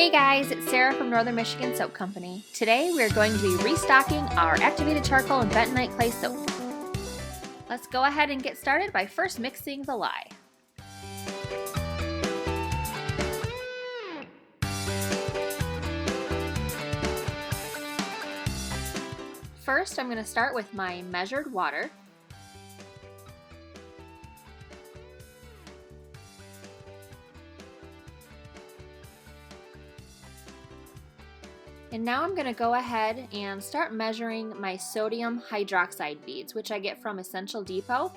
Hey guys, it's Sarah from Northern Michigan Soap Company. Today we're going to be restocking our activated charcoal and bentonite clay soap. Let's go ahead and get started by first mixing the lye. First, I'm going to start with my measured water. And now I'm going to go ahead and start measuring my sodium hydroxide beads, which I get from Essential Depot.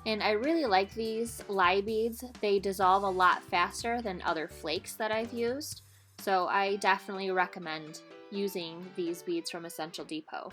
And I really like these lye beads. They dissolve a lot faster than other flakes that I've used. So I definitely recommend using these beads from Essential Depot.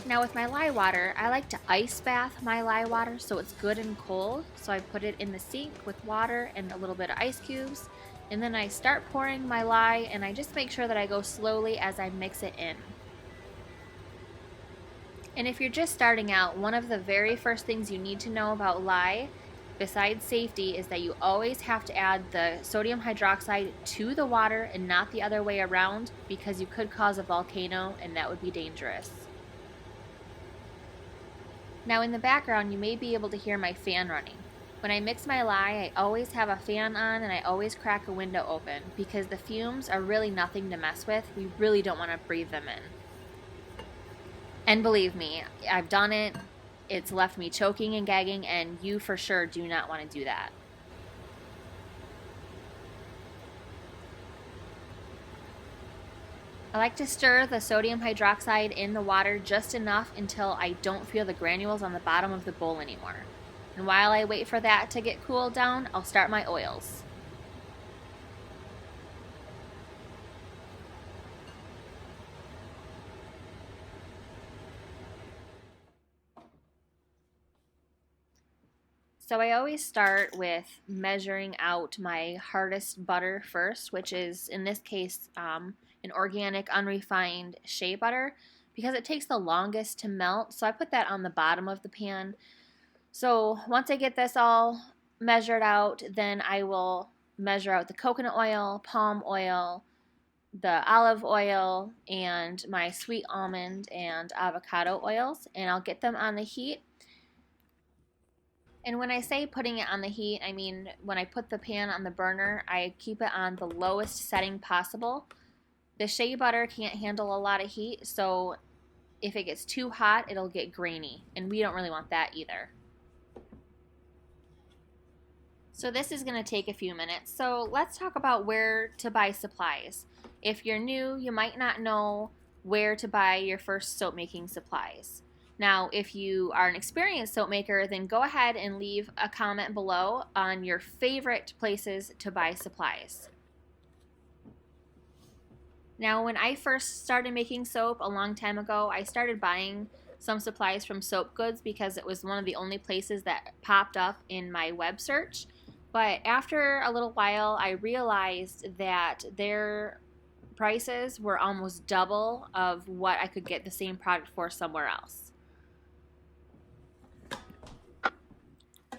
Now with my lye water, I like to ice bath my lye water so it's good and cold. So I put it in the sink with water and a little bit of ice cubes. And then I start pouring my lye and I just make sure that I go slowly as I mix it in. And if you're just starting out, one of the very first things you need to know about lye, besides safety, is that you always have to add the sodium hydroxide to the water and not the other way around, because you could cause a volcano and that would be dangerous. Now in the background you may be able to hear my fan running. When I mix my lye, I always have a fan on and I always crack a window open because the fumes are really nothing to mess with. We really don't want to breathe them in. And believe me, I've done it. It's left me choking and gagging, and you for sure do not want to do that. I like to stir the sodium hydroxide in the water just enough until I don't feel the granules on the bottom of the bowl anymore. And while I wait for that to get cooled down, I'll start my oils. So I always start with measuring out my hardest butter first, which is in this case an organic unrefined shea butter, because it takes the longest to melt. So I put that on the bottom of the pan. So once I get this all measured out, then I will measure out the coconut oil, palm oil, the olive oil, and my sweet almond and avocado oils, and I'll get them on the heat. And when I say putting it on the heat, I mean when I put the pan on the burner, I keep it on the lowest setting possible. The shea butter can't handle a lot of heat, so if it gets too hot, it'll get grainy, and we don't really want that either. So this is going to take a few minutes. So let's talk about where to buy supplies. If you're new, you might not know where to buy your first soap making supplies. Now, if you are an experienced soap maker, then go ahead and leave a comment below on your favorite places to buy supplies. Now, when I first started making soap a long time ago, I started buying some supplies from Soap Goods because it was one of the only places that popped up in my web search. But after a little while, I realized that their prices were almost double of what I could get the same product for somewhere else.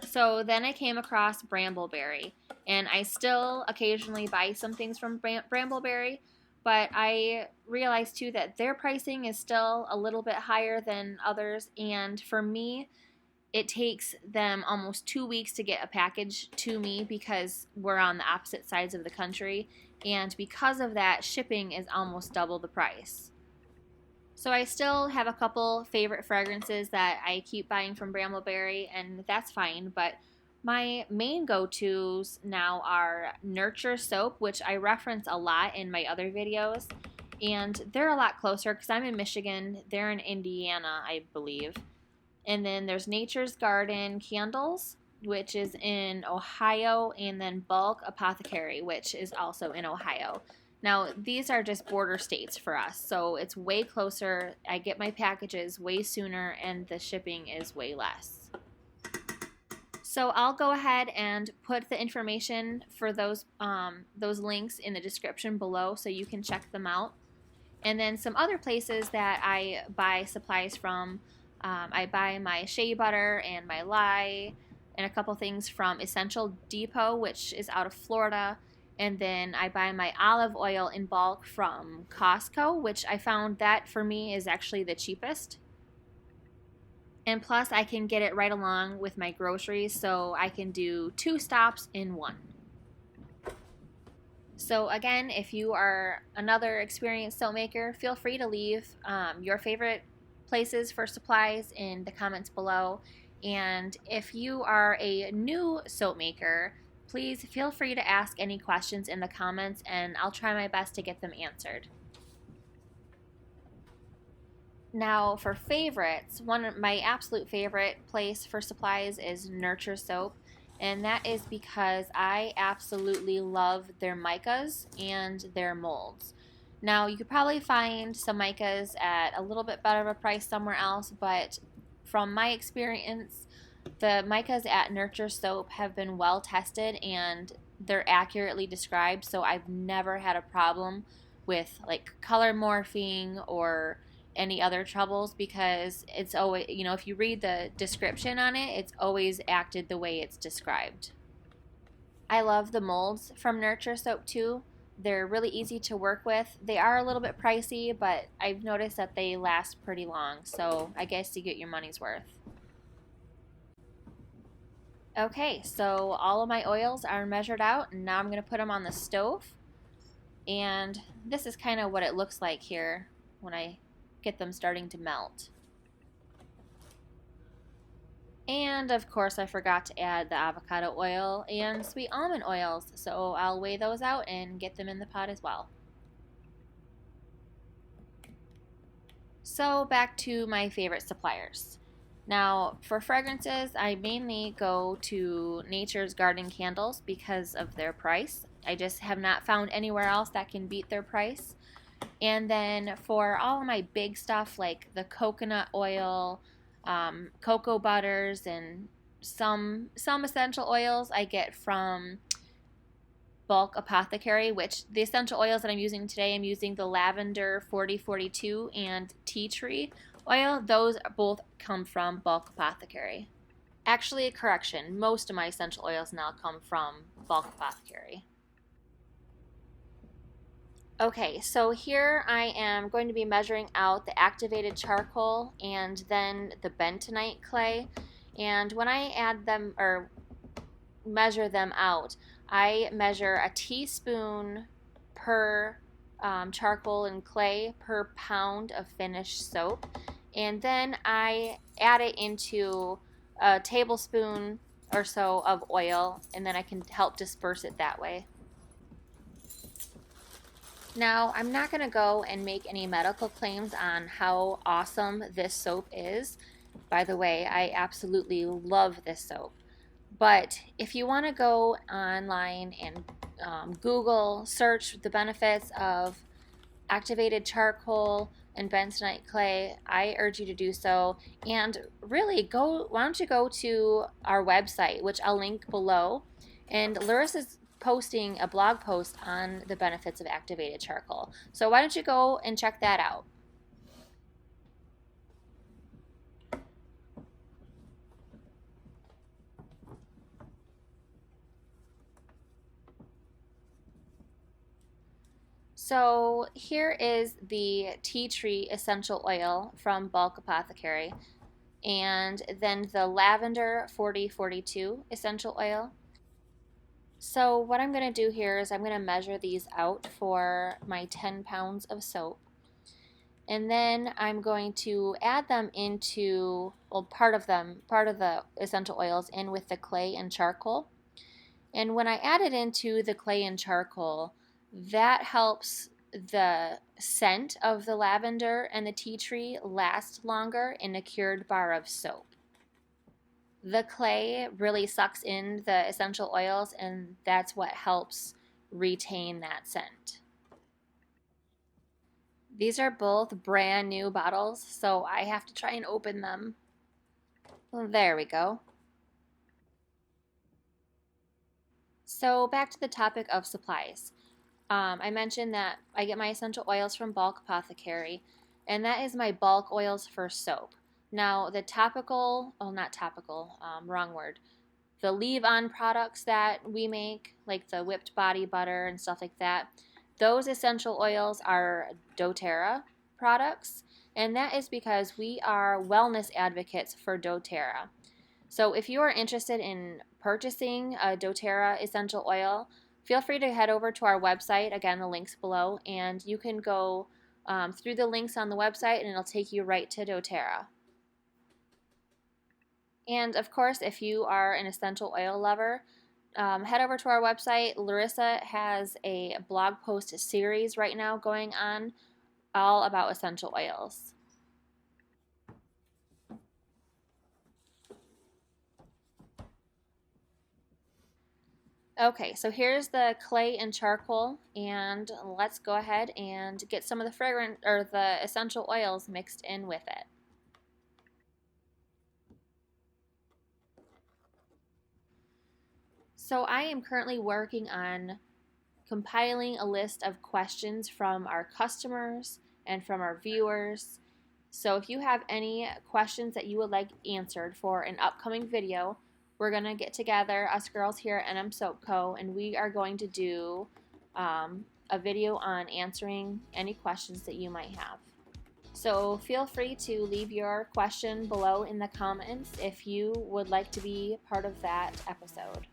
So then I came across Brambleberry, and I still occasionally buy some things from Brambleberry, but I realized too that their pricing is still a little bit higher than others, and for me, it takes them almost 2 weeks to get a package to me because we're on the opposite sides of the country, and because of that, shipping is almost double the price. So I still have a couple favorite fragrances that I keep buying from Brambleberry, and that's fine, but my main go-tos now are Nurture Soap, which I reference a lot in my other videos, and they're a lot closer because I'm in Michigan, they're in Indiana, I believe. And then there's Nature's Garden Candles, which is in Ohio, and then Bulk Apothecary, which is also in Ohio. Now, these are just border states for us, so it's way closer. I get my packages way sooner, and the shipping is way less. So I'll go ahead and put the information for those links in the description below so you can check them out. And then some other places that I buy supplies from, I buy my shea butter and my lye and a couple things from Essential Depot, which is out of Florida. And then I buy my olive oil in bulk from Costco, which I found that for me is actually the cheapest. And plus, I can get it right along with my groceries, so I can do 2 stops in one. So again, if you are another experienced soap maker, feel free to leave your favorite places for supplies in the comments below. And if you are a new soap maker, please feel free to ask any questions in the comments, and I'll try my best to get them answered. Now for favorites, one of my absolute favorite place for supplies is Nurture Soap, and that is because I absolutely love their micas and their molds. Now you could probably find some micas at a little bit better of a price somewhere else, but from my experience, the micas at Nurture Soap have been well tested and they're accurately described, so I've never had a problem with like color morphing or any other troubles, because it's always, if you read the description on it, it's always acted the way it's described. I love the molds from Nurture Soap too. They're really easy to work with. They are a little bit pricey, but I've noticed that they last pretty long, so I guess you get your money's worth. Okay, so all of my oils are measured out, and now I'm going to put them on the stove. And this is kind of what it looks like here when I get them starting to melt. And of course I forgot to add the avocado oil and sweet almond oils, so I'll weigh those out and get them in the pot as well. So back to my favorite suppliers. Now for fragrances, I mainly go to Nature's Garden Candles because of their price. I just have not found anywhere else that can beat their price. And then for all of my big stuff like the coconut oil, cocoa butters, and some essential oils I get from Bulk Apothecary, which the essential oils that I'm using today, I'm using the lavender 4042 and tea tree oil. Those both come from Bulk Apothecary. Actually, a correction, most of my essential oils now come from Bulk Apothecary. Okay, so here I am going to be measuring out the activated charcoal and then the bentonite clay. And when I add them or measure them out, I measure a teaspoon per charcoal and clay per pound of finished soap. And then I add it into a tablespoon or so of oil, and then I can help disperse it that way. Now, I'm not going to go and make any medical claims on how awesome this soap is. By the way, I absolutely love this soap. But if you want to go online and Google search the benefits of activated charcoal and bentonite clay, I urge you to do so. And really, why don't you go to our website, which I'll link below. And Larissa's posting a blog post on the benefits of activated charcoal. So why don't you go and check that out. So here is the tea tree essential oil from Bulk Apothecary, and then the lavender 4042 essential oil. So what I'm going to do here is I'm going to measure these out for my 10 pounds of soap. And then I'm going to add them into, well, part of the essential oils in with the clay and charcoal. And when I add it into the clay and charcoal, that helps the scent of the lavender and the tea tree last longer in a cured bar of soap. The clay really sucks in the essential oils, and that's what helps retain that scent. These are both brand new bottles, so I have to try and open them. There we go. So back to the topic of supplies. I mentioned that I get my essential oils from Bulk Apothecary, and that is my bulk oils for soap. Now, the topical, oh, not topical, wrong word. The leave-on products that we make, like the whipped body butter and stuff like that, those essential oils are doTERRA products, and that is because we are wellness advocates for doTERRA. So if you are interested in purchasing a doTERRA essential oil, feel free to head over to our website. Again, the link's below, and you can go through the links on the website, and it'll take you right to doTERRA. And of course, if you are an essential oil lover, head over to our website. Larissa has a blog post series right now going on all about essential oils. Okay, so here's the clay and charcoal, and let's go ahead and get some of the fragrant or the essential oils mixed in with it. So I am currently working on compiling a list of questions from our customers and from our viewers. So if you have any questions that you would like answered for an upcoming video, we're going to get together, us girls here at NM Soap Co., and we are going to do a video on answering any questions that you might have. So feel free to leave your question below in the comments if you would like to be part of that episode.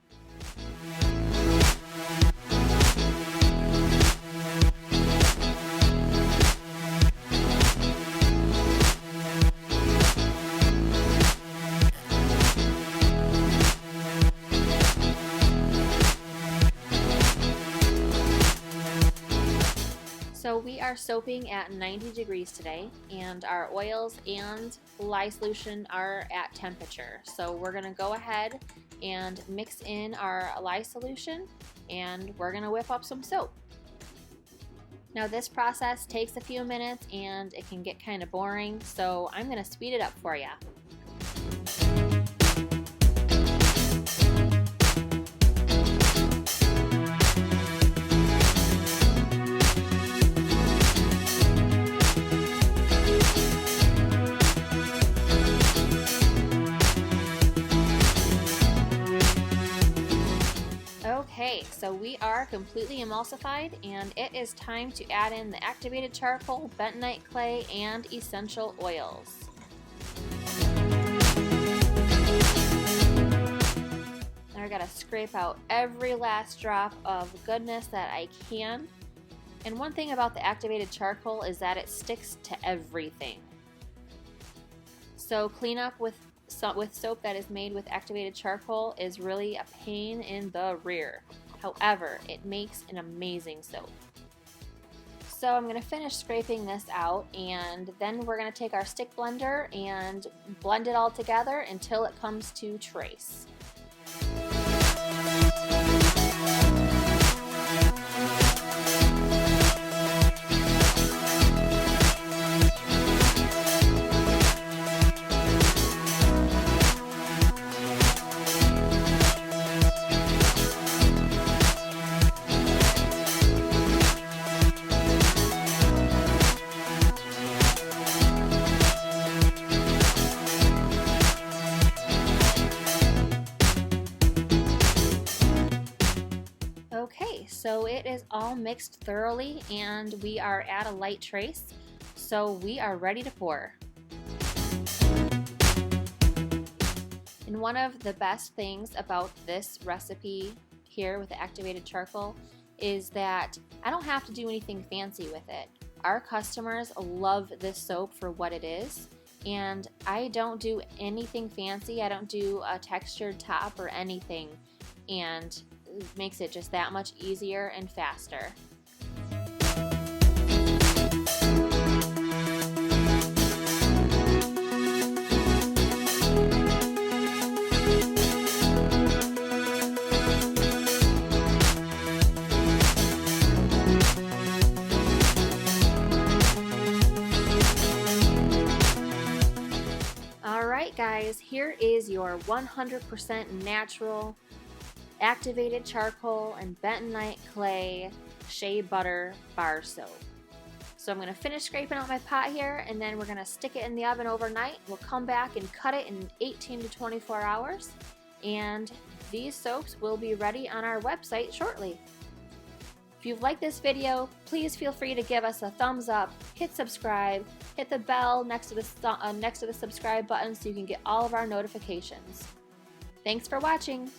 So we are soaping at 90 degrees today, and our oils and lye solution are at temperature. So we're going to go ahead and mix in our lye solution, and we're going to whip up some soap. Now this process takes a few minutes and it can get kind of boring, so I'm going to speed it up for you. Okay, so we are completely emulsified, and it is time to add in the activated charcoal, bentonite clay, and essential oils. Now I gotta scrape out every last drop of goodness that I can. And one thing about the activated charcoal is that it sticks to everything. So cleanup with soap that is made with activated charcoal is really a pain in the rear. However, it makes an amazing soap. So I'm going to finish scraping this out, and then we're going to take our stick blender and blend it all together until it comes to trace. Okay, so it is all mixed thoroughly, and we are at a light trace, so we are ready to pour. And one of the best things about this recipe here with the activated charcoal is that I don't have to do anything fancy with it. Our customers love this soap for what it is, and I don't do anything fancy. I don't do a textured top or anything, and it makes it just that much easier and faster. Alright guys, here is your 100% natural activated charcoal and bentonite clay shea butter bar soap. So I'm going to finish scraping out my pot here, and then we're going to stick it in the oven overnight. We'll come back and cut it in 18 to 24 hours, and these soaps will be ready on our website shortly. If you've liked this video, please feel free to give us a thumbs up, hit subscribe, hit the bell next to the subscribe button so you can get all of our notifications. Thanks for watching!